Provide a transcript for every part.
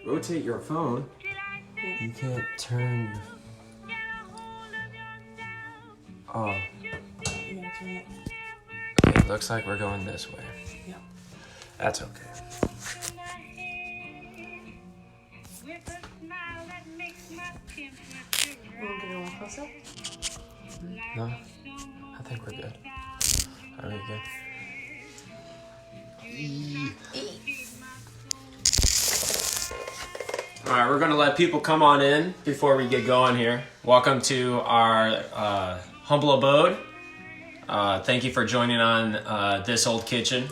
rotate your phone. You can't turn. Oh. You gotta turn it. Okay, looks like we're going this way. Yeah. That's okay. Want to go more close up? No, I think we're good. Are we good? All right, we're gonna let people come on in before we get going here. Welcome to our humble abode. Thank you for joining on this old kitchen.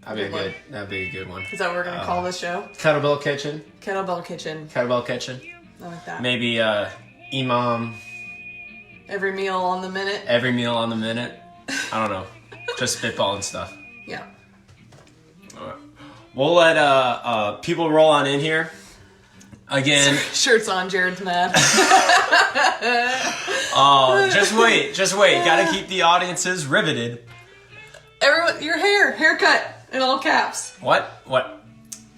That'd be a good one. Is that what we're gonna call this show? Kettlebell kitchen. Kettlebell kitchen. Kettlebell kitchen. I like that. Maybe Imam. Every meal on the minute. Every meal on the minute. I don't know. Just spitballing stuff. Yeah. All right. We'll let people roll on in here. Again. Shirts on, Jared's mad. Oh, just wait. Gotta keep the audiences riveted. Everyone, your haircut in all caps. What?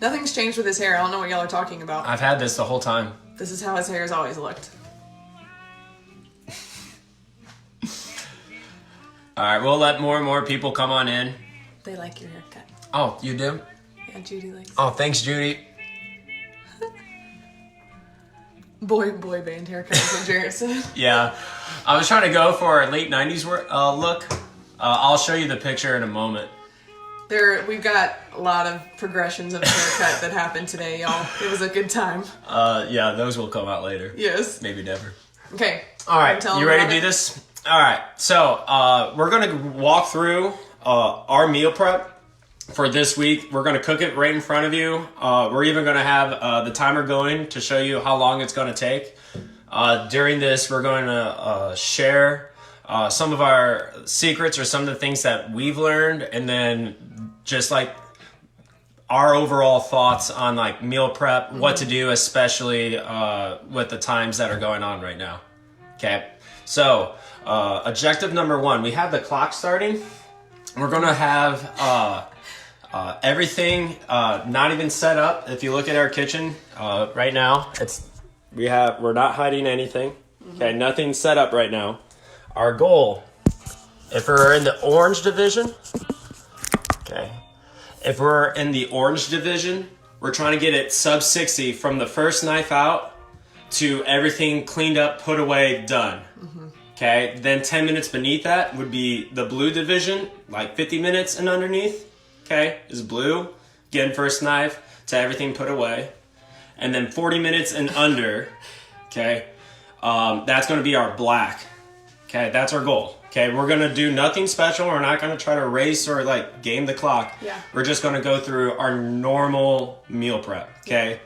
Nothing's changed with his hair. I don't know what y'all are talking about. I've had this the whole time. This is how his hair has always looked. All right, we'll let more and more people come on in. They like your haircut. Oh, you do? Yeah, Judy likes it. Oh, thanks, Judy. Boy band haircut is what Jared said. Yeah, I was trying to go for a late 90s look. I'll show you the picture in a moment. We've got a lot of progressions of haircut that happened today, y'all. It was a good time. Yeah, those will come out later. Yes. Maybe never. Okay. All right, you ready to do this? All right, so we're going to walk through our meal prep for this week. We're going to cook it right in front of you. We're even going to have the timer going to show you how long it's going to take. During this, we're going to share some of our secrets or some of the things that we've learned, and then just like our overall thoughts on like meal prep, what to do, especially with the times that are going on right now. Okay, so objective number 1, we have the clock starting. We're gonna have everything not even set up. If you look at our kitchen right now, we're not hiding anything. Okay, nothing's set up right now. Our goal, if we're in the orange division, we're trying to get it sub 60 from the first knife out to everything cleaned up, put away, done. Okay, then 10 minutes beneath that would be the blue division, like 50 minutes and underneath, okay, is blue. Again, first knife to everything put away. And then 40 minutes and under, okay, that's going to be our black. Okay, that's our goal. Okay, we're going to do nothing special. We're not going to try to race or like game the clock. Yeah. We're just going to go through our normal meal prep, okay?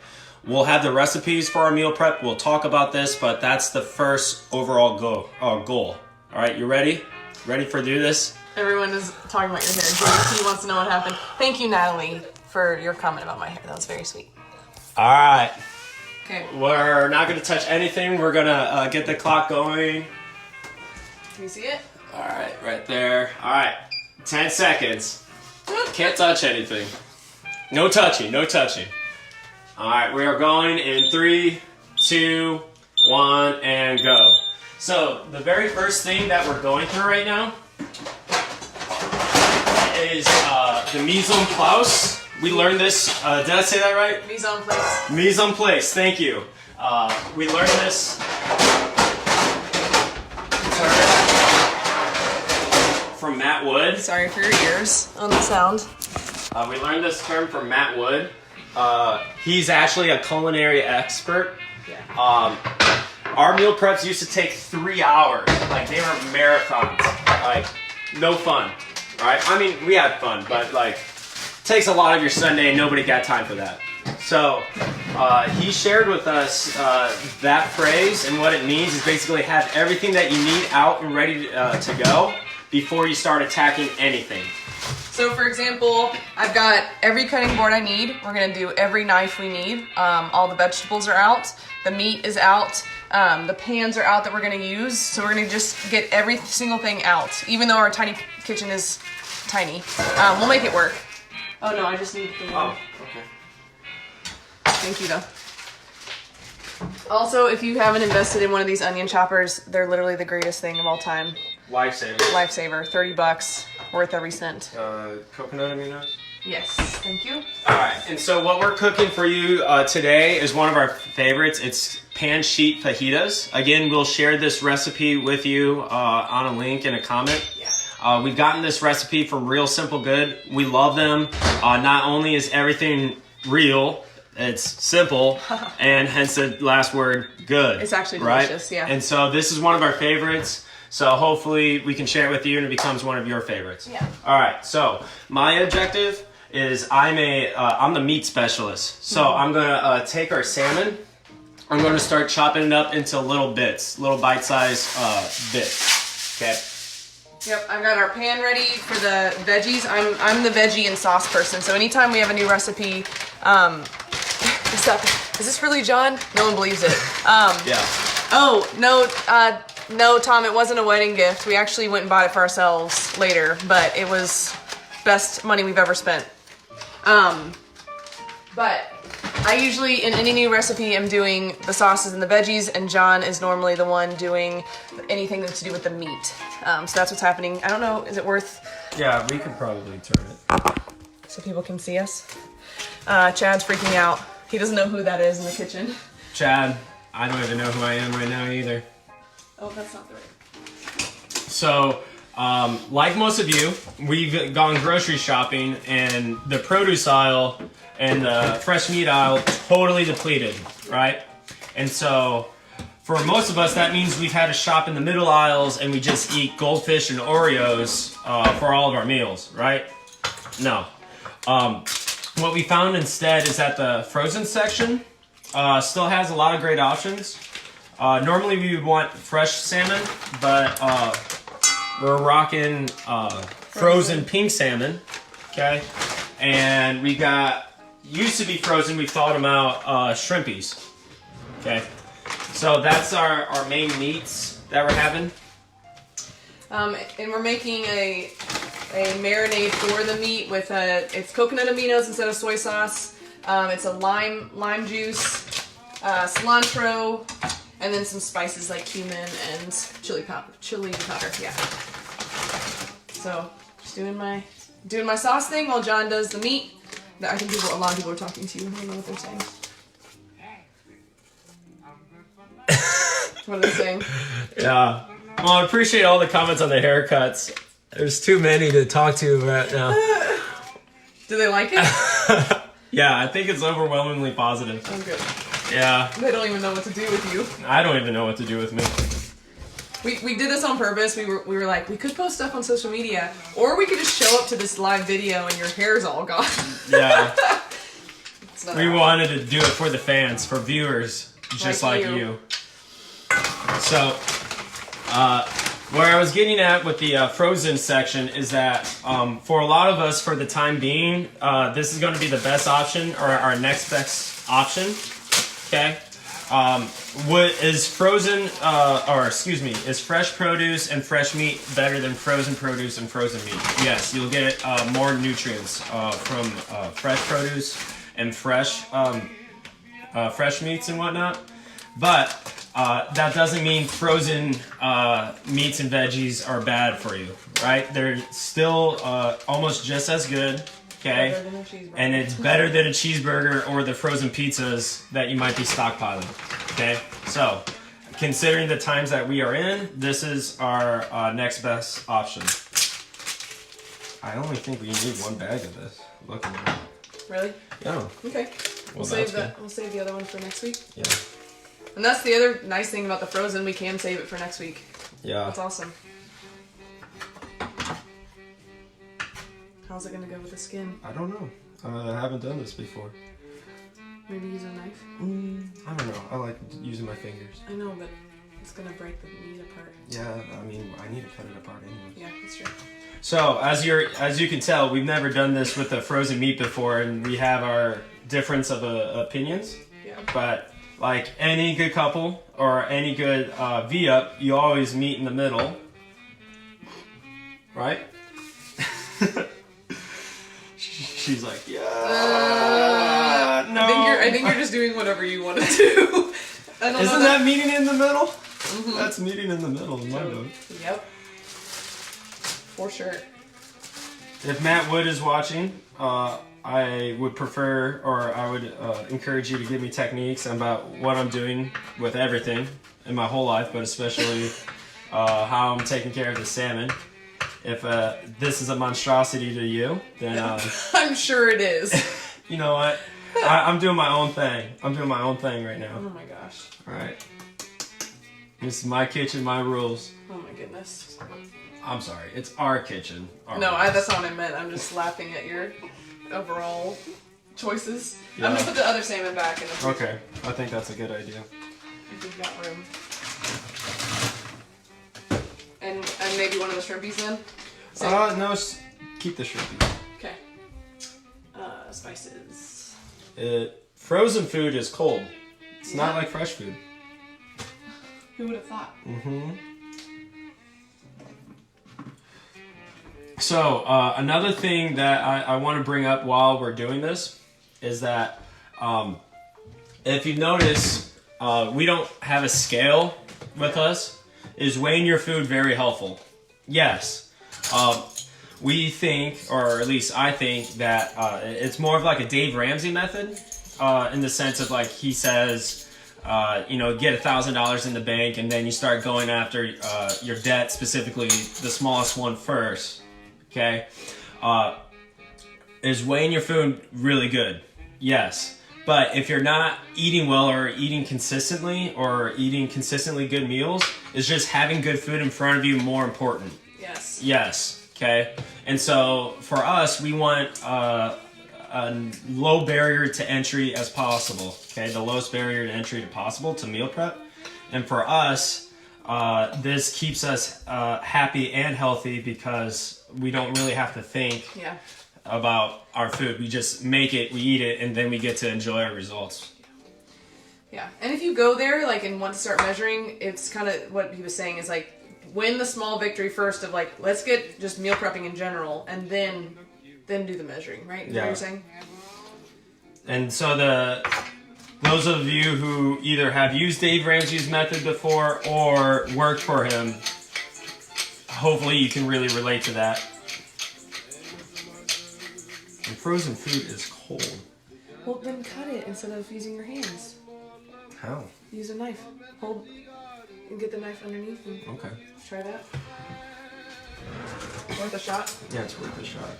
We'll have the recipes for our meal prep. We'll talk about this, but that's the first overall goal. All right, you ready? Ready for do this? Everyone is talking about your hair. JT wants to know what happened. Thank you, Natalie, for your comment about my hair. That was very sweet. All right. Okay. We're not going to touch anything. We're going to get the clock going. Can you see it? All right, right there. All right, 10 seconds. Can't touch anything. No touching. All right, we are going in 3, 2, 1, and go. So the very first thing that we're going through right now is the mise en place. We learned this. Did I say that right? Mise en place. Mise en place. Thank you. We learned this from Matt Wood. Sorry for your ears on the sound. We learned this term from Matt Wood. He's actually a culinary expert. Yeah. Our meal preps used to take 3 hours. Like, they were marathons. Like, no fun. Right? I mean, we had fun, but like, takes a lot of your Sunday and nobody got time for that. So, he shared with us that phrase, and what it means is basically have everything that you need out and ready to go before you start attacking anything. So for example, I've got every cutting board I need. We're gonna do every knife we need. All the vegetables are out. The meat is out. The pans are out that we're gonna use. So we're gonna just get every single thing out. Even though our tiny kitchen is tiny, we'll make it work. Oh no, I just need the Oh, okay. Thank you, though. Also, if you haven't invested in one of these onion choppers, they're literally the greatest thing of all time. Lifesaver. Lifesaver. $30, worth every cent. Coconut aminos? Yes, thank you. Alright, and so what we're cooking for you today is one of our favorites. It's pan sheet fajitas. Again, we'll share this recipe with you on a link in a comment. Yeah. We've gotten this recipe from Real Simple Good. We love them. Not only is everything real, it's simple, and hence the last word, good. It's actually delicious, yeah. And so this is one of our favorites. So hopefully we can share it with you and it becomes one of your favorites. Yeah. All right. So my objective is I'm the meat specialist. So I'm gonna take our salmon. I'm gonna start chopping it up into little bits, little bite-sized bits. Okay. Yep, I've got our pan ready for the veggies. I'm the veggie and sauce person. So anytime we have a new recipe, is this really John? No one believes it. Yeah. Oh no, Tom, it wasn't a wedding gift. We actually went and bought it for ourselves later, but it was best money we've ever spent. But I usually, in any new recipe, am doing the sauces and the veggies, and John is normally the one doing anything that's to do with the meat. So that's what's happening. I don't know, is it worth... Yeah, we could probably turn it. So people can see us? Chad's freaking out. He doesn't know who that is in the kitchen. Chad, I don't even know who I am right now either. Oh, that's not the right. So, like most of you, we've gone grocery shopping and the produce aisle and the fresh meat aisle totally depleted, right? And so, for most of us, that means we've had to shop in the middle aisles and we just eat goldfish and Oreos for all of our meals, right? No. What we found instead is that the frozen section still has a lot of great options. Normally we would want fresh salmon, but we're rocking frozen pink salmon, okay? And we got, used to be frozen, we thawed them out, shrimpies, okay? So that's our main meats that we're having. And we're making a marinade for the meat with it's coconut aminos instead of soy sauce. It's a lime juice, cilantro, and then some spices like cumin and chili powder. Yeah. So just doing my sauce thing while John does the meat. I think a lot of people are talking to you. I don't know what they're saying. What are they saying? Yeah. Well, I appreciate all the comments on the haircuts. There's too many to talk to right now. Do they like it? Yeah, I think it's overwhelmingly positive. Oh, good. Yeah. They don't even know what to do with you. I don't even know what to do with me. We did this on purpose. We were like, we could post stuff on social media, or we could just show up to this live video and your hair's all gone. Yeah. We happening. wanted to do it for the fans, for viewers, just like you. So, where I was getting at with the frozen section is that for a lot of us, for the time being, this is going to be the best option, or our next best option. Okay. Is fresh produce and fresh meat better than frozen produce and frozen meat? Yes, you'll get more nutrients from fresh produce and fresh meats and whatnot. But that doesn't mean frozen meats and veggies are bad for you, right? They're still almost just as good. Okay, and it's better than a cheeseburger or the frozen pizzas that you might be stockpiling. Okay, so considering the times that we are in, this is our next best option. I only think we need one bag of this. Look at that. Really? Yeah. Okay. We'll save the other one for next week. Yeah. And that's the other nice thing about the frozen. We can save it for next week. Yeah. That's awesome. How's it gonna go with the skin? I don't know. I haven't done this before. Maybe use a knife? I don't know. I like using my fingers. I know, but it's gonna break the meat apart. Yeah, I mean, I need to cut it apart anyway. Yeah, that's true. So, as you can tell, we've never done this with the frozen meat before, and we have our difference of opinions. Yeah. But like any good couple or any good V-up, you always meet in the middle, right? She's like, yeah. No. I think you're just doing whatever you want to do. Isn't that meeting in the middle? Mm-hmm. That's meeting in the middle in my book. Yep. For sure. If Matt Wood is watching, I would prefer, or I would encourage you to give me techniques about what I'm doing with everything in my whole life, but especially how I'm taking care of the salmon. If this is a monstrosity to you, then I'm sure it is. You know what? I'm doing my own thing. I'm doing my own thing right now. Oh my gosh. All right. This is my kitchen, my rules. Oh my goodness. I'm sorry. It's our kitchen. That's not what I meant. I'm just laughing at your overall choices. Yeah. I'm gonna put the other salmon back in the freezer. Okay. I think that's a good idea. If we've got room. And maybe one of the shrimpies then? No, keep the shrimpies. Okay. Spices. Frozen food is cold. It's not like fresh food. Who would have thought? Mm-hmm. So, another thing that I want to bring up while we're doing this is that if you notice, we don't have a scale with us. Is weighing your food very helpful? Yes. We think, or at least I think, that it's more of like a Dave Ramsey method in the sense of like he says, get $1,000 in the bank and then you start going after your debt, specifically the smallest one first. Okay. Is weighing your food really good? Yes. But if you're not eating well or eating consistently or eating consistently good meals, is just having good food in front of you more important? Yes. Yes. Okay. And so for us, we want a low barrier to entry as possible. Okay. The lowest barrier to entry possible to meal prep. And for us, this keeps us happy and healthy because we don't really have to think about our food. We just make it, we eat it, and then we get to enjoy our results. Yeah, and if you go there, like, and want to start measuring, it's kind of what he was saying is like, win the small victory first of like, let's get just meal prepping in general, and then do the measuring, right? Is that what you're saying? And so those of you who either have used Dave Ramsey's method before or worked for him, hopefully you can really relate to that. And frozen food is cold. Well, then cut it instead of using your hands. How? Use a knife. Hold and get the knife underneath and try that. Worth a shot? Yeah, it's worth a shot.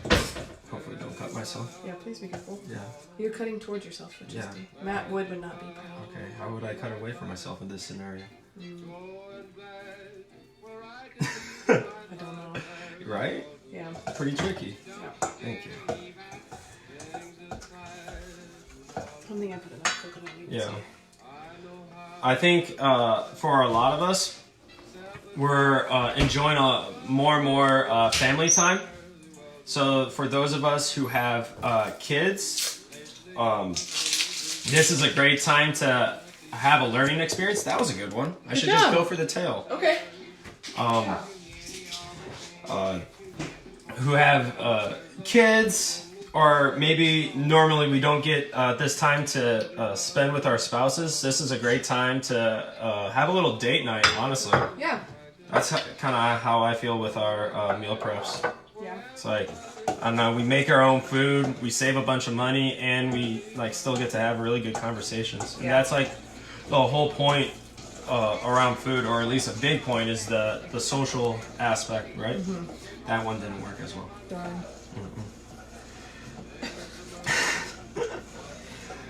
Hopefully don't cut myself. Yeah, please be careful. Yeah. You're cutting towards yourself, Majesty. Matt Wood would not be proud. Okay, how would I cut away from myself in this scenario? I don't know. Right? Yeah. Pretty tricky. Yeah. Thank you. I don't think I put enough coconut meat. Yeah. I think for a lot of us, we're enjoying more and more family time. So for those of us who have kids, this is a great time to have a learning experience. That was a good one. I should just go for the tail. Okay. Who have kids, or maybe normally we don't get this time to spend with our spouses. This is a great time to have a little date night, honestly. Yeah. That's kind of how I feel with our meal preps. Yeah. It's like, I don't know, we make our own food, we save a bunch of money, and we like still get to have really good conversations. And that's like the whole point around food, or at least a big point, is the social aspect, right? Mm-hmm. That one didn't work as well. Darn.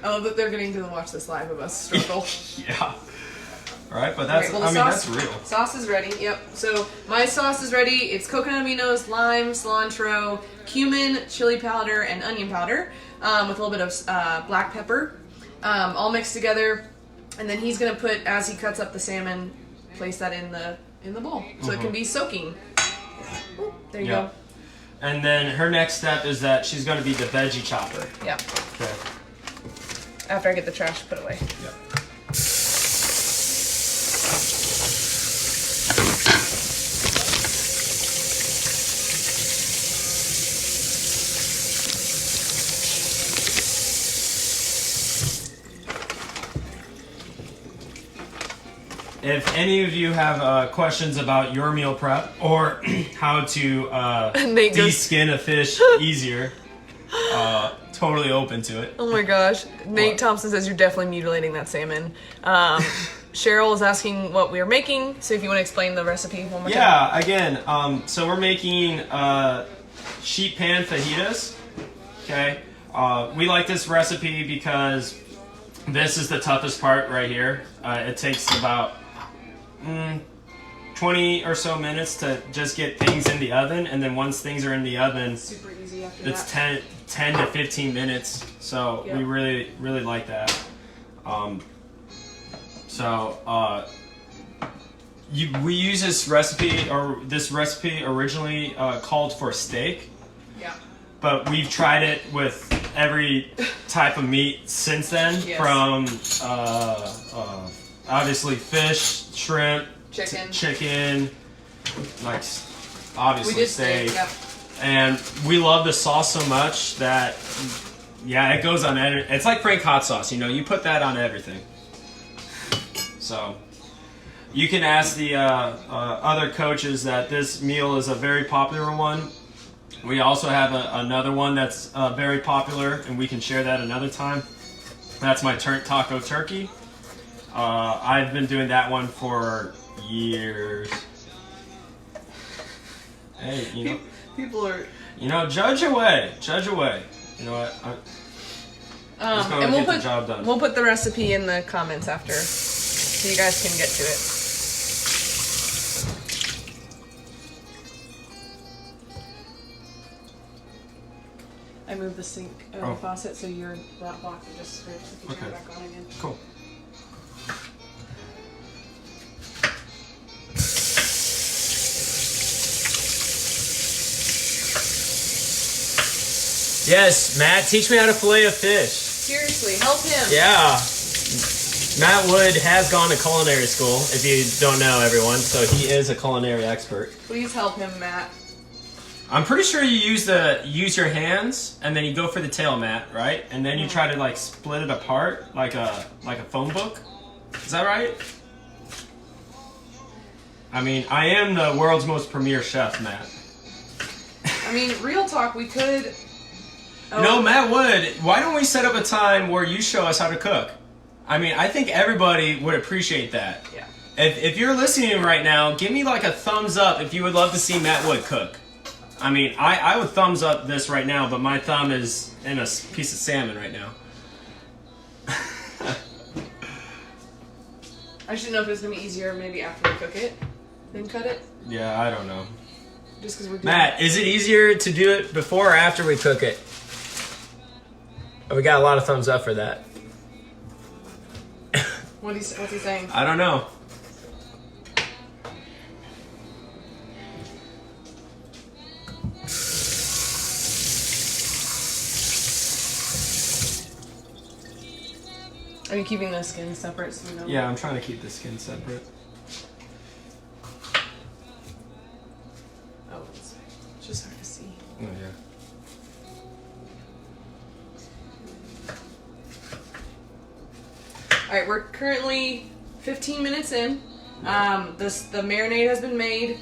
I love that they're getting to watch this live of us struggle. Yeah. All right, but that's, that's real. Sauce is ready, yep. So my sauce is ready. It's coconut aminos, lime, cilantro, cumin, chili powder, and onion powder with a little bit of black pepper, all mixed together. And then he's going to put, as he cuts up the salmon, place that in the bowl. So it can be soaking. Ooh, there you go. And then her next step is that she's going to be the veggie chopper. Yeah. Okay. After I get the trash put away. Yeah. if any of you have questions about your meal prep or how to de-skin a fish easier, totally open to it. Oh my gosh. Nate Thompson says you're definitely mutilating that salmon. Cheryl is asking what we are making, so if you want to explain the recipe one more time. Yeah, again, so we're making sheet pan fajitas. Okay, we like this recipe because this is the toughest part right here. It takes about 20 or so minutes to just get things in the oven, and then once things are in the oven, Super easy after it's that. 10 to 15 minutes. So we really like that. We use this recipe originally called for steak. Yeah. But we've tried it with every type of meat since then, from obviously fish, shrimp, chicken, like obviously steak. And we love the sauce so much that, it goes on. It's like Frank hot sauce, you put that on everything. So you can ask the other coaches that this meal is a very popular one. We also have another one that's very popular, and we can share that another time. That's my turnt taco turkey. I've been doing that one for years. Hey, people are... judge away. You know what? Just and get the job done. We'll put the recipe in the comments after, so you guys can get to it. I moved the sink faucet so your that box will just scrapes if you turn it back on again. Cool. Yes, Matt, teach me how to fillet a fish. Seriously, help him. Yeah. Matt Wood has gone to culinary school, if you don't know, everyone, so he is a culinary expert. Please help him, Matt. I'm pretty sure you use your hands, and then you go for the tail, Matt, right? And then you try to split it apart like a phone book. Is that right? I mean, I am the world's most premier chef, Matt. I mean, real talk, we could... No, Matt Wood, why don't we set up a time where you show us how to cook? I mean, I think everybody would appreciate that. Yeah. If you're listening right now, give me a thumbs up if you would love to see Matt Wood cook. I mean, I would thumbs up this right now, but my thumb is in a piece of salmon right now. I should know if it's going to be easier maybe after we cook it, then cut it. Yeah, I don't know. Just because we're doing Matt, is it easier to do it before or after we cook it? We got a lot of thumbs up for that. What's he saying? I don't know. Are you keeping the skin separate so we know? Yeah, I'm trying to keep the skin separate. Oh, it's just hard to see. Oh, yeah. Alright, we're currently 15 minutes in. The marinade has been made.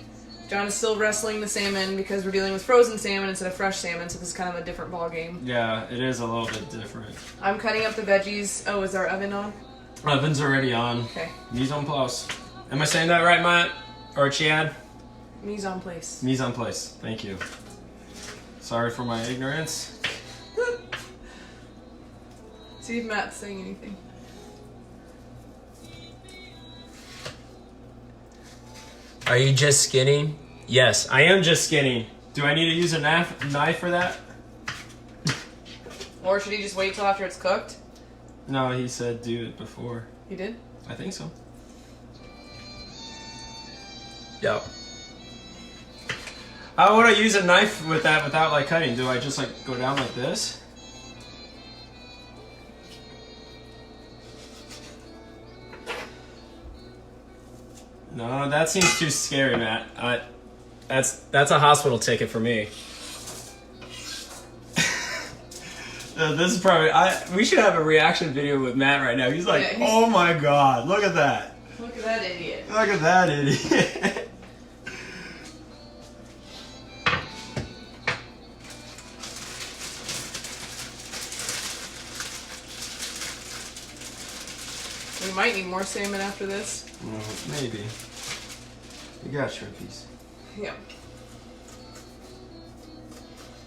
John is still wrestling the salmon because we're dealing with frozen salmon instead of fresh salmon, so this is kind of a different ball game. Yeah, it is a little bit different. I'm cutting up the veggies. Oh, is our oven on? Oven's already on. Okay. Mise en place. Am I saying that right, Matt? Or Chad? Mise en place. Mise en place. Thank you. Sorry for my ignorance. See if Matt's saying anything. Are you just skinning? Yes, I am just skinning. Do I need to use a knife for that? Or should he just wait till after it's cooked? No, he said do it before. He did? I think so. Yep. How would I use a knife with that without cutting? Do I just go down like this? No, that seems too scary, Matt. That's a hospital ticket for me. This is probably we should have a reaction video with Matt right now. He's like, yeah, "Oh my god, look at that!" Look at that idiot. Look at that idiot. We might need more salmon after this. Maybe. We got shrimpies. Yeah.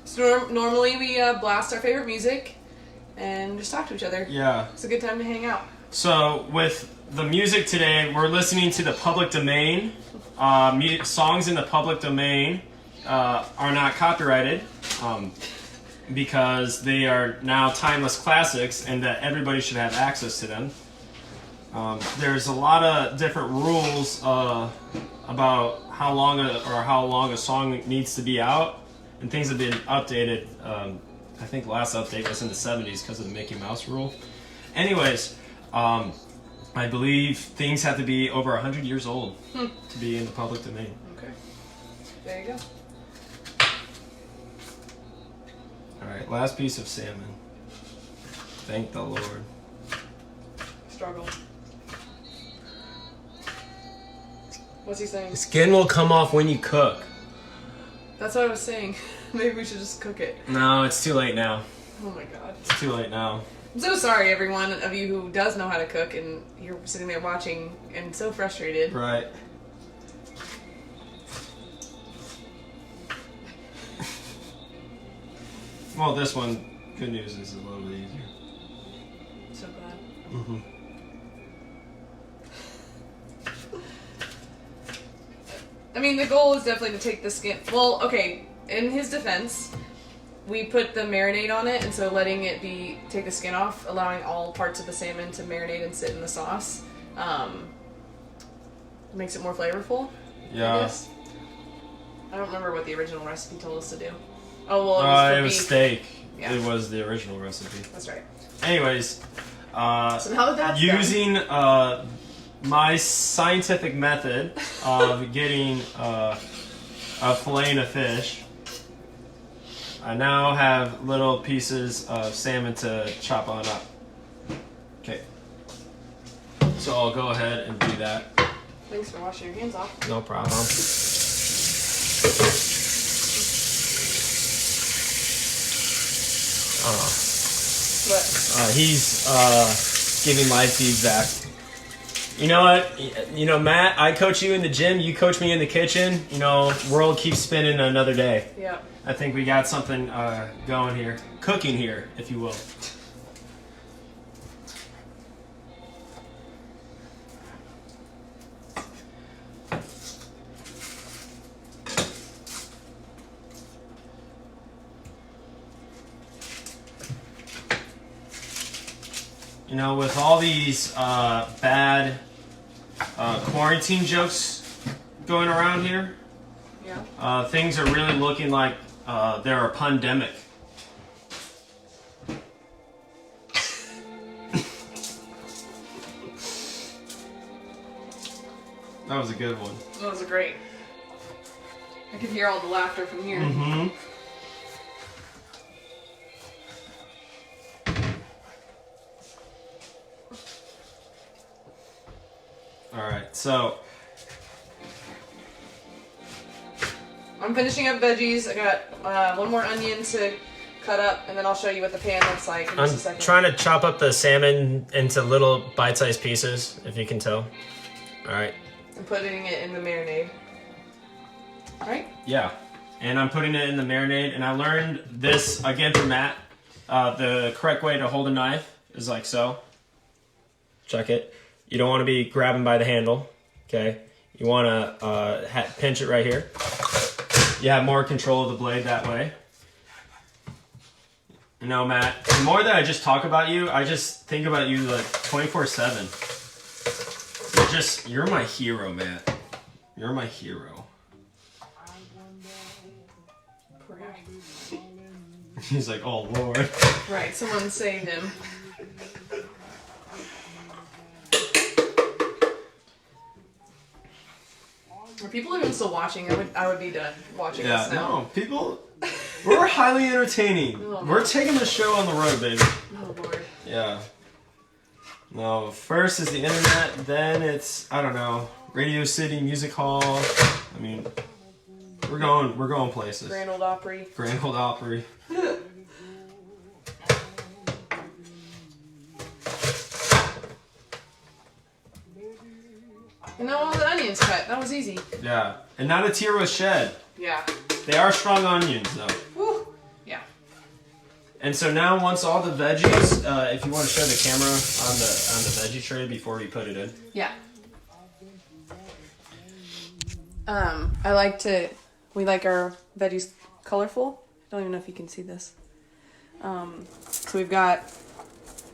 So normally we blast our favorite music and just talk to each other. Yeah. It's a good time to hang out. So with the music today, we're listening to the public domain. Songs in the public domain are not copyrighted because they are now timeless classics and that everybody should have access to them. There's a lot of different rules about how long a song needs to be out, and things have been updated. I think the last update was in the 70s because of the Mickey Mouse rule. Anyways, I believe things have to be over 100 years old to be in the public domain. Okay. There you go. All right, last piece of salmon. Thank the Lord. Struggle. What's he saying? Skin will come off when you cook. That's what I was saying. Maybe we should just cook it. No, it's too late now. Oh my god. It's too late now. I'm so sorry, everyone of you who does know how to cook, and you're sitting there watching and so frustrated. Right. Well, this one, good news, is a little bit easier. So glad. Mm-hmm. I mean, the goal is definitely to take the skin. Well, okay, in his defense, we put the marinade on it, and so letting it take the skin off, allowing all parts of the salmon to marinate and sit in the sauce, makes it more flavorful. Yeah. I guess. I don't remember what the original recipe told us to do. Oh, well, it was beef. steak. Yeah. It was the original recipe. That's right. Anyways, So now that that's using my scientific method of getting a fillet of fish, I now have little pieces of salmon to chop on up. Okay. So I'll go ahead and do that. Thanks for washing your hands off. No problem. What? He's giving live feedback. You know what? You know, Matt, I coach you in the gym, you coach me in the kitchen. You know, world keeps spinning another day. Yeah. I think we got something going here. Cooking here, if you will. You know, with all these bad quarantine jokes going around here, Yeah. things are really looking like they're a pandemic. That was a good one. That was great. I could hear all the laughter from here. Mm-hmm. All right, so I'm finishing up veggies. I got one more onion to cut up, and then I'll show you what the pan looks like in just a second. trying to chop up the salmon into little bite-sized pieces, if you can tell. All right. And putting it in the marinade. Right? Yeah, and I'm putting it in the marinade, and I learned this again from Matt. The correct way to hold a knife is like so. Check it. You don't want to be grabbing by the handle, okay? You want to pinch it right here. You have more control of the blade that way. You know, Matt, the more that I just talk about you, I just think about you like 24/7. You're my hero, Matt. You're my hero. Poor guy. He's like, oh, Lord. Right, someone saved him. Are people even still watching? I would be done watching this now. No, people, we're highly entertaining. Oh, We're taking the show on the road, baby. Oh, Lord. Yeah. No, first is the internet, then it's, I don't know, Radio City Music Hall. I mean, we're going places. Grand Ole Opry. Grand Ole Opry. And now all the onions cut. That was easy. Yeah, and not a tear was shed. Yeah. They are strong onions, though. Woo. Yeah. And so now, once all the veggies, if you want to show the camera on the veggie tray before we put it in. Yeah. We like our veggies colorful. Don't even know if you can see this. So we've got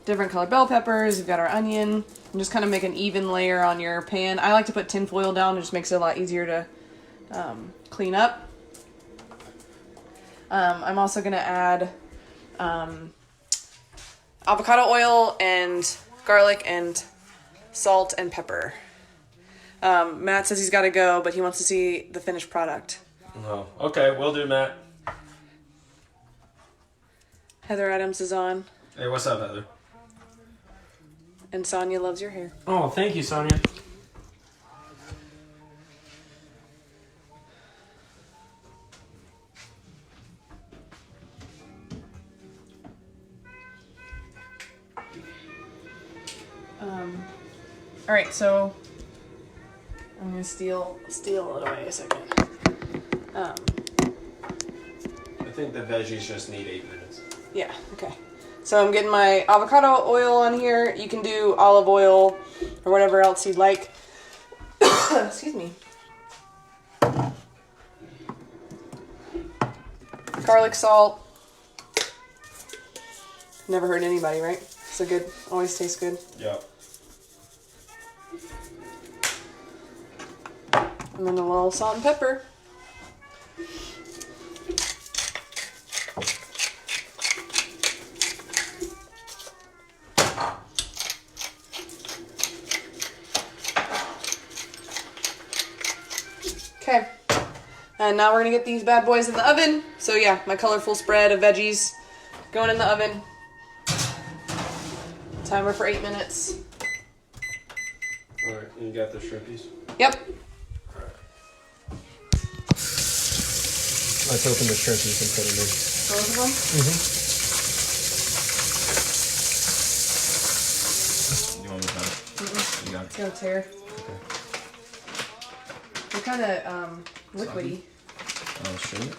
different colored bell peppers. We've got our onion. And just kind of make an even layer on your pan. I like to put tin foil down. It just makes it a lot easier to clean up. I'm also going to add avocado oil and garlic and salt and pepper. Matt says he's got to go, but he wants to see the finished product. Oh, okay, will do, Matt. Heather Adams is on, Hey, what's up, Heather? and Sonia loves your hair. Oh, thank you, Sonia. All right, so I'm gonna steal it away a second. I think the veggies just need 8 minutes. Yeah, okay. So I'm getting my avocado oil on here. You can do olive oil or whatever else you'd like. Excuse me. Garlic salt. Never hurt anybody, right? So good. Always tastes good. Yep. And then a little salt and pepper. Okay. And now we're gonna get these bad boys in the oven. So yeah, my colorful spread of veggies going in the oven. Timer for 8 minutes. Alright, and you got the shrimpies? Yep. Let's open the shrimpies and put them in. Both of them? Mm-hmm. You want me to cut it? You got it. It's gonna tear. Okay. They're kind of liquidy. Oh, shit.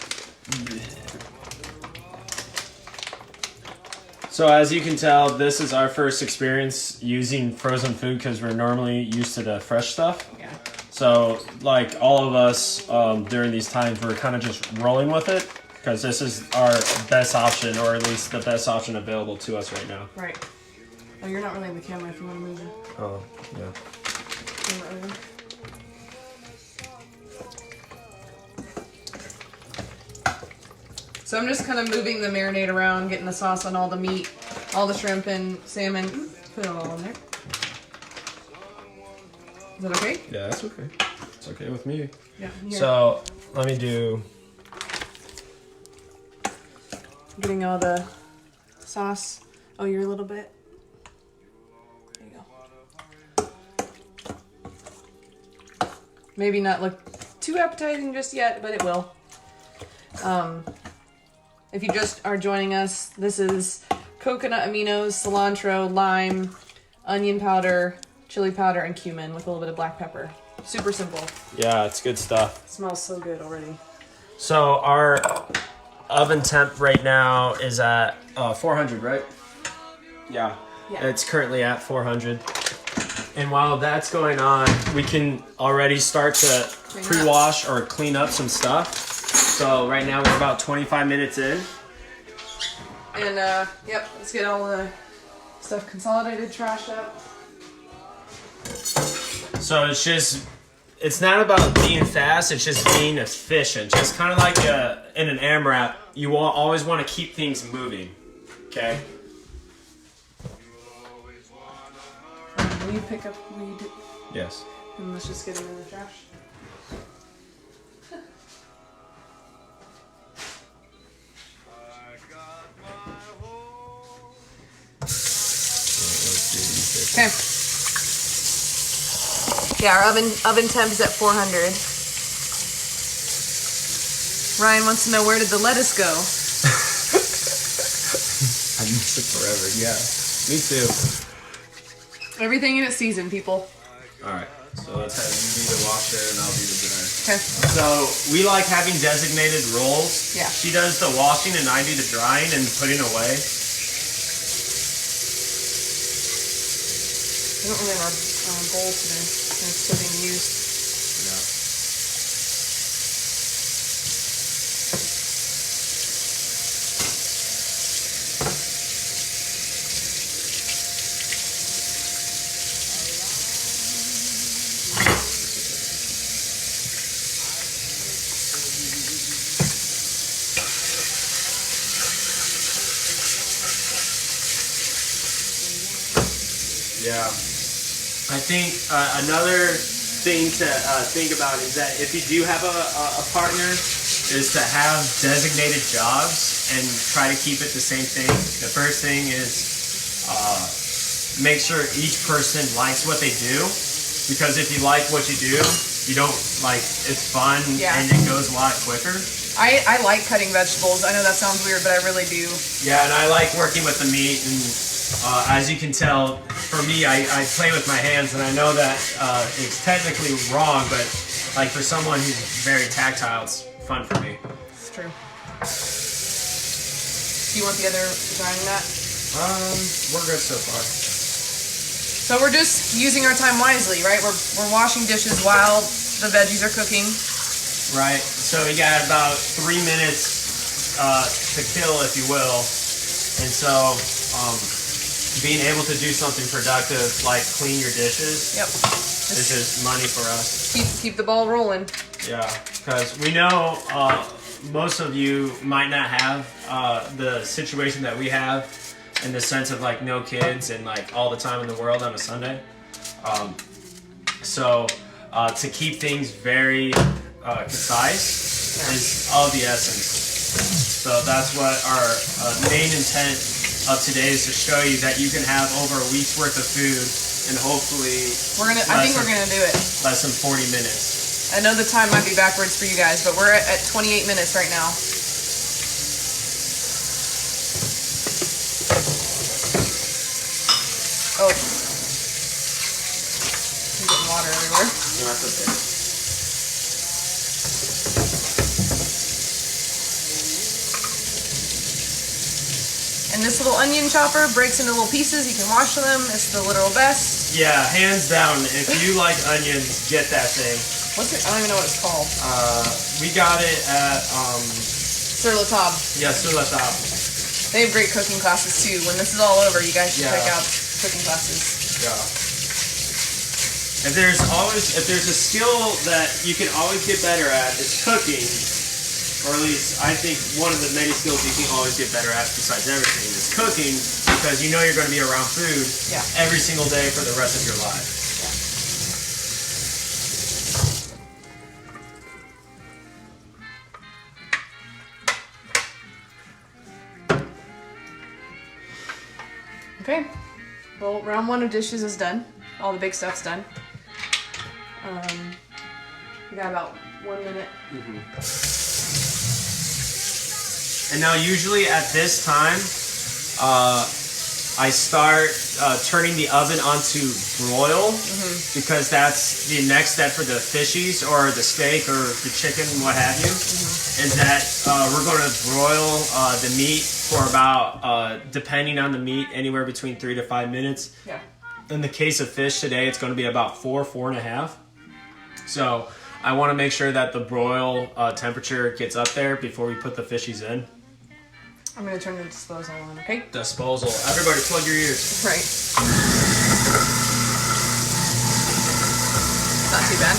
So as you can tell, this is our first experience using frozen food because we're normally used to the fresh stuff. Yeah. So, like all of us during these times, we're kind of just rolling with it because this is our best option, or at least the best option available to us right now. Right. Oh, you're not really in the camera if you want to move it. Oh, yeah. Camera over. So I'm just kind of moving the marinade around, getting the sauce on all the meat, all the shrimp and salmon. Put it all in there. Is that okay? Yeah, that's okay. It's okay with me. Yeah. Here. So, let me do... Getting all the sauce. Oh, you're a little bit. There you go. Maybe not look too appetizing just yet, but it will. If you just are joining us, this is coconut aminos, cilantro, lime, onion powder, chili powder, and cumin with a little bit of black pepper. Super simple. Yeah, it's good stuff. It smells so good already. So, our oven temp right now is at 400, right? Yeah. It's currently at 400. And while that's going on, we can already start to pre-wash or clean up some stuff. So right now we're about 25 minutes in. And yep, let's get all the stuff consolidated, trashed up. So it's not about being fast, it's just being efficient. Just kind of like in an AMRAP, you always want to keep things moving, okay? Will you pick up, Yes. and let's just get them in the trash. Okay. Yeah, our oven temp is at 400. Ryan wants to know, where did the lettuce go? I miss it forever. Yeah, me too. Everything in its season, people. All right, so let's have you be the washer and I'll be the dryer. Okay. So we like having designated roles. Yeah. She does the washing and I do the drying and putting away. We don't really have our bowl today. It's still being used. Yeah. Yeah. I think another thing to think about is that if you do have a partner, is to have designated jobs and try to keep it the same thing. The first thing is make sure each person likes what they do, because if you like what you do, you don't like, it's fun and it goes a lot quicker. I like cutting vegetables. I know that sounds weird, but I really do. Yeah, and I like working with the meat, and as you can tell, for me, I play with my hands, and I know that it's technically wrong, but like for someone who's very tactile, it's fun for me. It's true. Do you want the other drying mat? We're good so far. So we're just using our time wisely, right? We're washing dishes while the veggies are cooking. Right. So we got about 3 minutes to kill, if you will, and so being able to do something productive like clean your dishes, is just money for us. Keep the ball rolling. Yeah, because we know most of you might not have the situation that we have, in the sense of like no kids and like all the time in the world on a Sunday. So to keep things very concise is of the essence. So that's what our main intent of today is, to show you that you can have over a week's worth of food, and hopefully I think we're gonna do it. Less than 40 minutes. I know the time might be backwards for you guys, but we're at 28 minutes right now. Oh. I'm getting water everywhere. No, that's okay. And this little onion chopper breaks into little pieces. You can wash them. It's the literal best. Yeah, hands down. If you like onions, get that thing. What's it? I don't even know what it's called. We got it at Sur La Table. Yeah, Sur La Table. They have great cooking classes too. When this is all over, you guys should check out cooking classes. Yeah. If there's a skill that you can always get better at, it's cooking. Or at least I think one of the many skills you can always get better at, besides everything, is cooking, because you know you're going to be around food every single day for the rest of your life. Okay, well, round one of dishes is done. All the big stuff's done. We got about 1 minute. And now usually at this time, I start turning the oven onto broil, because that's the next step for the fishies or the steak or the chicken, what have you, is that we're going to broil the meat for about, depending on the meat, anywhere between 3 to 5 minutes. Yeah. In the case of fish today, it's going to be about 4.5. So I want to make sure that the broil temperature gets up there before we put the fishies in. I'm going to turn the disposal on, okay? Disposal. Everybody plug your ears. Right. Not too bad.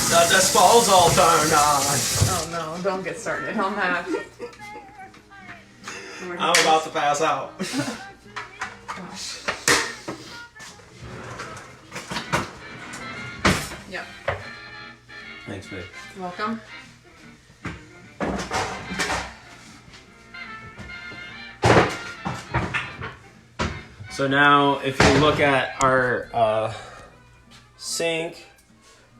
The disposal turned on. Oh no, don't get started on that. I'm about to pass out. Gosh. Yep. Thanks, babe. You're welcome. So now, if you look at our sink,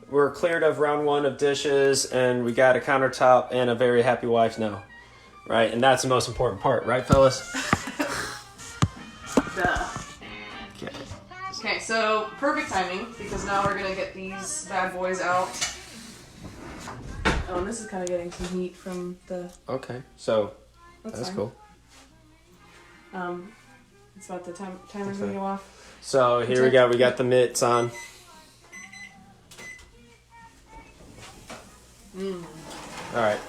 we're cleared of round 1 of dishes, and we got a countertop and a very happy wife now, right? And that's the most important part, right, fellas? Duh. Okay. Okay, so perfect timing because now we're gonna get these bad boys out. Oh, and this is kind of getting some heat from the. Okay, so that's fine. cool. It's about the timer's gonna go off. So here we go. We got the mitts on. All right.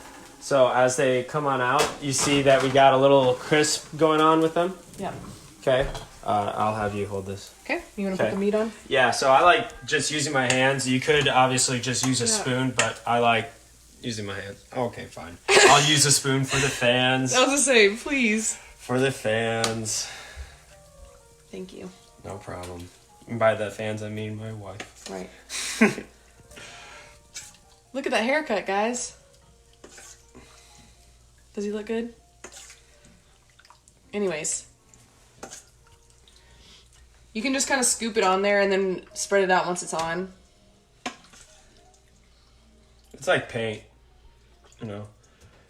So as they come on out, you see that we got a little crisp going on with them. Yeah. Okay. I'll have you hold this. Okay. You want to put the meat on? Yeah. So I like just using my hands. You could obviously just use a spoon, but I like using my hands. Okay, fine. I'll use a spoon for the fans. I was gonna say, please. For the fans. Thank you. No problem. And by the fans, I mean my wife. Right. Look at that haircut, guys. Does he look good? Anyways. You can just kind of scoop it on there and then spread it out once it's on. It's like paint. You know,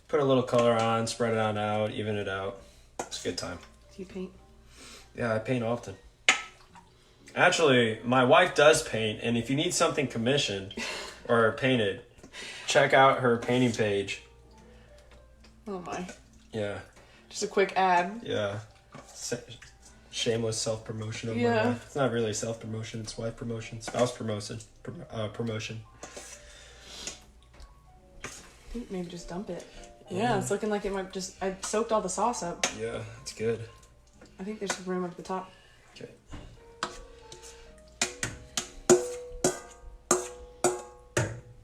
put a little color on, spread it on out, even it out. It's a good time. Do you paint? Yeah, I paint often. Actually, my wife does paint, and if you need something commissioned or painted, check out her painting page. Oh my. Yeah. Just a quick ad. Yeah. Shameless self-promotion of my wife. It's not really self-promotion, it's wife promotion, spouse promotion. Promotion. I think maybe just dump it. Yeah, it's looking like it might just... I soaked all the sauce up. Yeah, it's good. I think there's some room up at the top. Okay.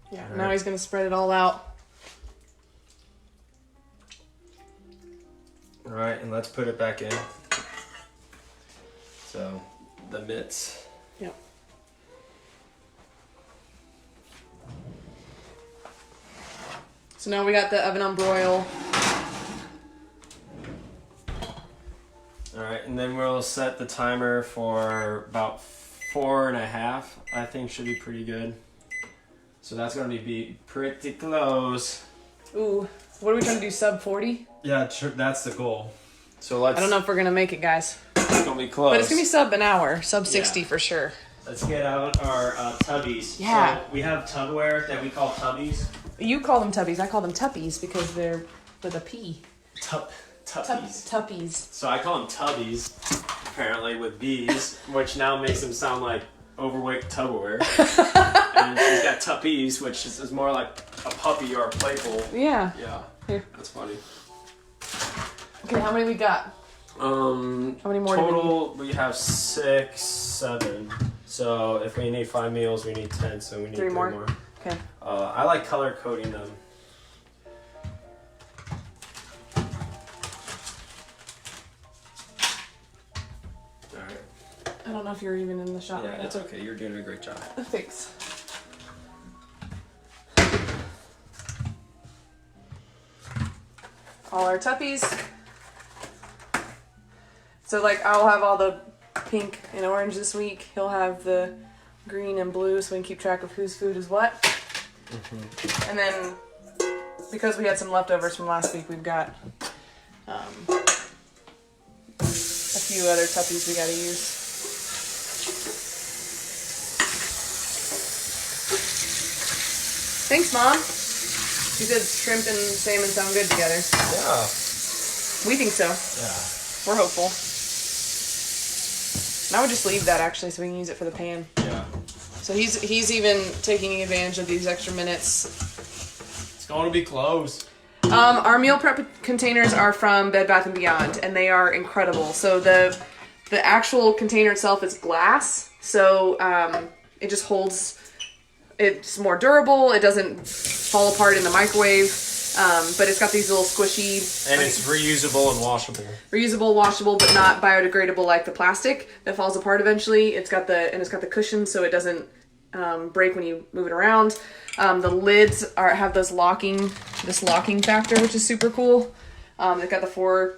Yeah, All now right. he's going to spread it all out. All right, and let's put it back in. So, the mitts. Yep. So now we got the oven on broil. All right, and then we'll set the timer for about 4.5. I think should be pretty good. So that's going to be pretty close. Ooh, what are we trying to do, sub 40? Yeah, that's the goal. So let's... I don't know if we're going to make it, guys. It's going to be close. But it's going to be sub an hour, sub 60 for sure. Let's get out our tubbies. Yeah. So we have Tupperware that we call tubbies. You call them tubbies. I call them tuppies because they're with a P. Tuppies. Tuppies. So I call them tubbies, apparently, with B's, which now makes them sound like overweight Tupperware. And she's got tuppies, which is more like a puppy or a playful. Yeah. Yeah. Here. That's funny. Okay, how many we got? How many more do we total? We have 6, 7. So if we need 5 meals, we need 10. So we need 3 more. Okay. I like color coding them. All right. I don't know if you're even in the shot. Yeah, right it's now. okay. You're doing a great job. Thanks. All our tuppies. So like I'll have all the pink and orange this week. He'll have the green and blue so we can keep track of whose food is what. Mm-hmm. And then because we had some leftovers from last week, we've got a few other tuppies we gotta use. Thanks, Mom. She said shrimp and salmon sound good together. Yeah. We think so. Yeah. We're hopeful. And I would just leave that actually so we can use it for the pan. Yeah. So he's even taking advantage of these extra minutes. It's going to be close. Our meal prep containers are from Bed Bath & Beyond, and they are incredible. So the actual container itself is glass, so it just holds. It's more durable. It doesn't fall apart in the microwave, but it's got these little squishy. And it's reusable and washable. Reusable, washable, but not biodegradable like the plastic that falls apart eventually. It's got the cushion so it doesn't break when you move it around. The lids have this locking factor, which is super cool. They've got the four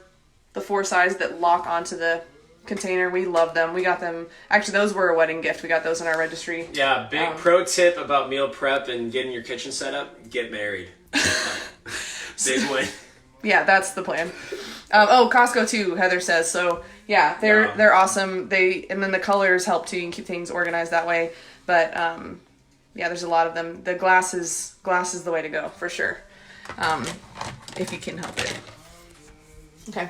sides that lock onto the container. We love them. We got them. Actually, those were a wedding gift. We got those in our registry. Yeah, big pro tip about meal prep and getting your kitchen set up: get married. Big win. Yeah, that's the plan. Costco too, Heather says. So yeah, they're awesome. And then the colors help too. You can keep things organized that way. But yeah, there's a lot of them. The glass is the way to go for sure. If you can help it. Okay.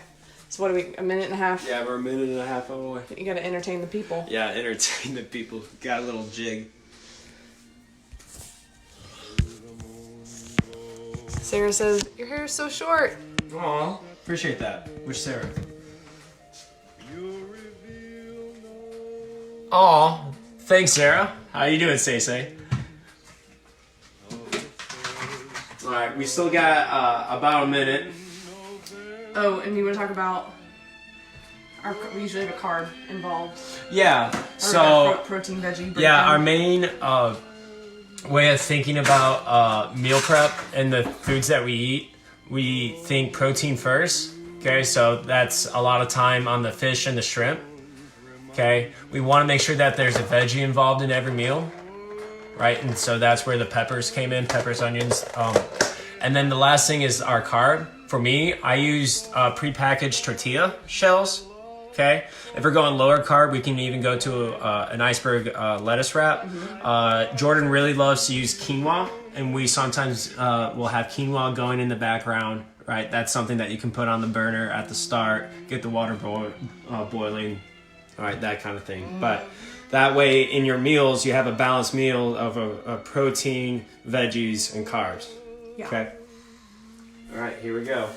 So what are we, a minute and a half? Yeah, we're a minute and a half away. You gotta entertain the people. Yeah, entertain the people. Got a little jig. Sarah says, your hair is so short. Aw, appreciate that. Which Sarah? Aw, thanks Sarah. How you doing, Say? Alright, we still got about a minute. Oh, and you want to talk about we usually have a carb involved. Yeah, so protein, veggie. Breakdown. Yeah, our main way of thinking about meal prep and the foods that we eat, we think protein first. Okay, so that's a lot of time on the fish and the shrimp. Okay, we want to make sure that there's a veggie involved in every meal, right? And so that's where the peppers came in, peppers, onions. And then the last thing is our carb. For me, I used prepackaged tortilla shells. Okay, if we're going lower carb, we can even go to an iceberg lettuce wrap. Jordan really loves to use quinoa, and we sometimes will have quinoa going in the background. Right, that's something that you can put on the burner at the start, get the water boiling. All right, that kind of thing. But that way, in your meals, you have a balanced meal of a protein, veggies, and carbs. Yeah. Okay. All right, here we go.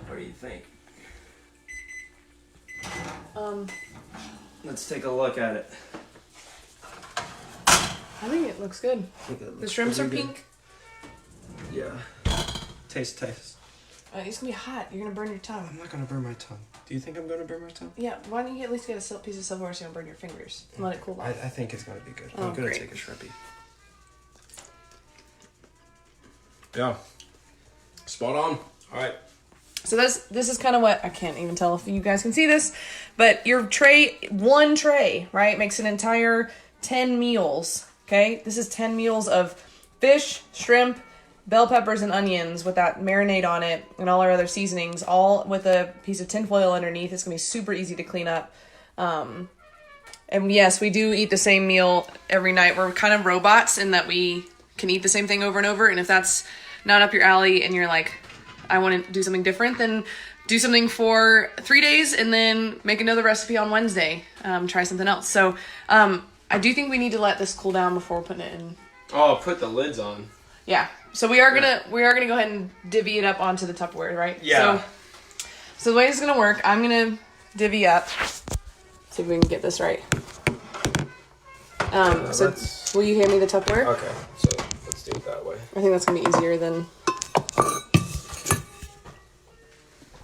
What do you think? Let's take a look at it. I think it looks good. The shrimps are pink. Yeah. Taste. It's gonna be hot. You're gonna burn your tongue. I'm not gonna burn my tongue. Do you think I'm gonna burn my tongue? Yeah. Why don't you at least get a piece of silverware so you don't burn your fingers and let it cool off? I think it's gonna be good. Oh, I'm gonna great. take a shrimpy. Yeah. Spot on. All right. So this is kind of what, I can't even tell if you guys can see this, but your one tray, right, makes an entire 10 meals, okay? This is 10 meals of fish, shrimp, bell peppers, and onions with that marinade on it and all our other seasonings, all with a piece of tinfoil underneath. It's going to be super easy to clean up. And yes, we do eat the same meal every night. We're kind of robots in that we can eat the same thing over and over, and if that's not up your alley and you're like, I want to do something different, then do something for 3 days and then make another recipe on Wednesday. Try something else. So I do think we need to let this cool down before putting it in. Oh, put the lids on. Yeah. So we are gonna go ahead and divvy it up onto the Tupperware, right? Yeah. So the way it's gonna work, I'm gonna divvy up. See if we can get this right. So will you hand me the Tupperware? Okay. So let's do it that way. I think that's gonna be easier than.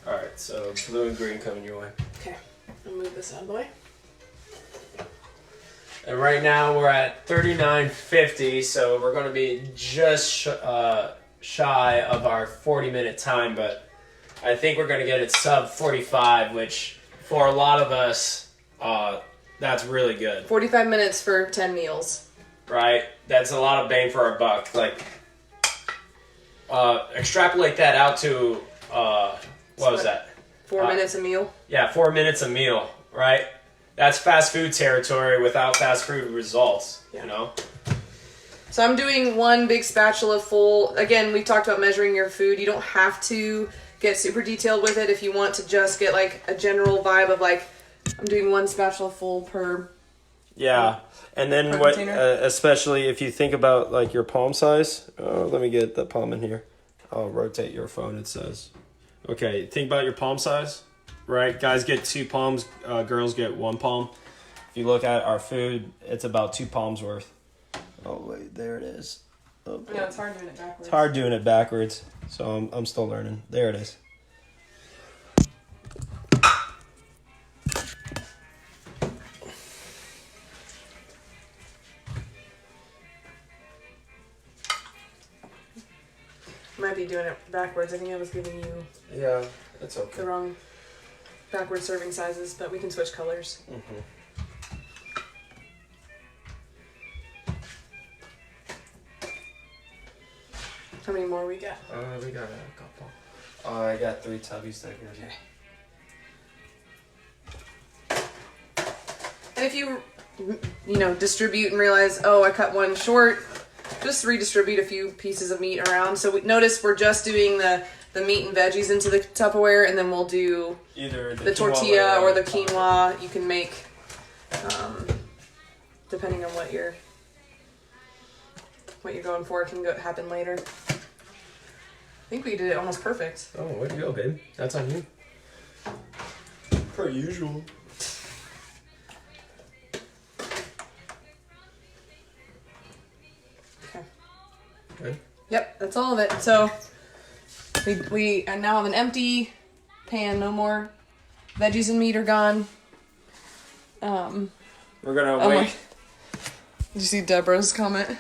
All right. So blue and green coming your way. Okay. I'll move this out of the way. And right now we're at 39.50, so we're going to be just shy of our 40-minute time, but I think we're going to get it sub 45, which for a lot of us, that's really good. 45 minutes for 10 meals. Right? That's a lot of bang for our buck. Like, extrapolate that out to, what was that? 4 minutes a meal? Yeah, 4 minutes a meal, right? That's fast food territory without fast food results, you know? So I'm doing one big spatula full. Again, we talked about measuring your food. You don't have to get super detailed with it if you want to just get like a general vibe of like, I'm doing one spatula full per. Yeah. And then what, especially if you think about like your palm size, let me get the palm in here. I'll rotate your phone, it says. Okay, think about your palm size. Right, guys get 2 palms, girls get 1 palm. If you look at our food, it's about 2 palms worth. Oh wait, there it is. Okay. No, it's hard doing it backwards. It's hard doing it backwards, so I'm still learning. There it is. doing it backwards. I think I was giving you Yeah, that's okay. the wrong backward serving sizes, but we can switch colors. Mm-hmm. How many more we got? We got a couple. I got 3 tubby stickers. Okay. And if you distribute and realize, oh, I cut one short, just redistribute a few pieces of meat around. So notice we're just doing the meat and veggies into the Tupperware, and then we'll do either the tortilla or the quinoa. You can make, depending on what you're going for. It can happen later. I think we did it almost perfect. Oh, way to go, babe. That's on you. Per usual. Okay. Good. Yep, that's all of it. So we now have an empty pan. No more veggies and meat are gone. We're gonna wait. Did you see Deborah's comment?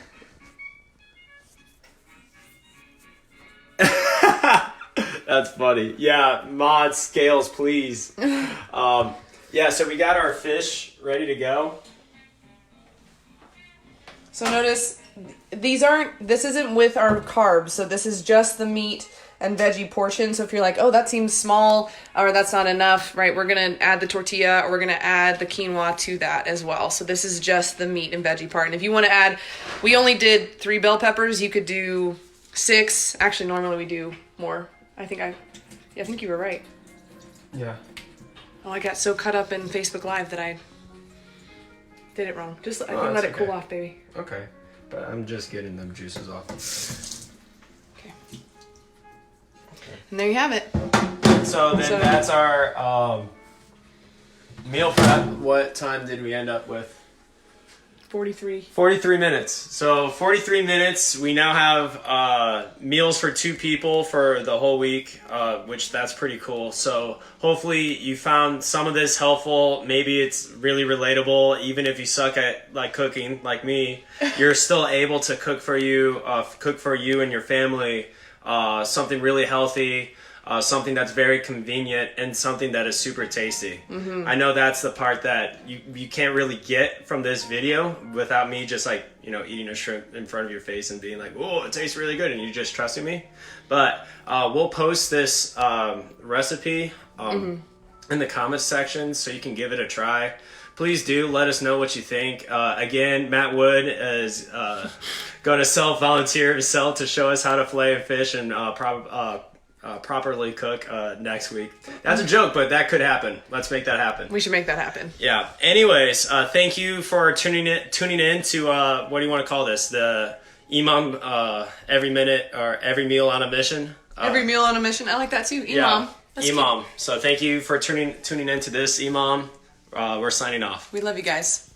That's funny. Yeah, mod scales, please. Yeah, so we got our fish ready to go. So notice this isn't with our carbs. So this is just the meat and veggie portion. So if you're like, oh, that seems small or that's not enough, right? We're going to add the tortilla or we're going to add the quinoa to that as well. So this is just the meat and veggie part. And if you want to add, we only did 3 bell peppers. You could do 6. Actually, normally we do more. I think you were right. Yeah. Oh, I got so caught up in Facebook Live that I did it wrong. Just I can let it cool off, baby. Okay. But I'm just getting them juices off. Okay. And there you have it. So that's our meal prep. What time did we end up with? 43. 43 minutes. So 43 minutes. We now have meals for 2 people for the whole week, which that's pretty cool. So hopefully you found some of this helpful. Maybe it's really relatable. Even if you suck at cooking, like me, you're still able to cook for you and your family. Something really healthy. Something that's very convenient and something that is super tasty. Mm-hmm. I know that's the part that you can't really get from this video without me just eating a shrimp in front of your face and being like, oh, it tastes really good, and you just trusting me. But we'll post this recipe in the comments section so you can give it a try. Please do let us know what you think. Again, Matt Wood is going to self-volunteer himself to show us how to fillet a fish and properly cook next week. That's a joke, but that could happen. Let's make that happen. We should make that happen. Yeah. Anyways, thank you for tuning in to what do you want to call this? The Imam every minute or every meal on a mission. Every meal on a mission. I like that too. Imam. Yeah, That's Imam. cute. So thank you for tuning into this, Imam. We're signing off. We love you guys.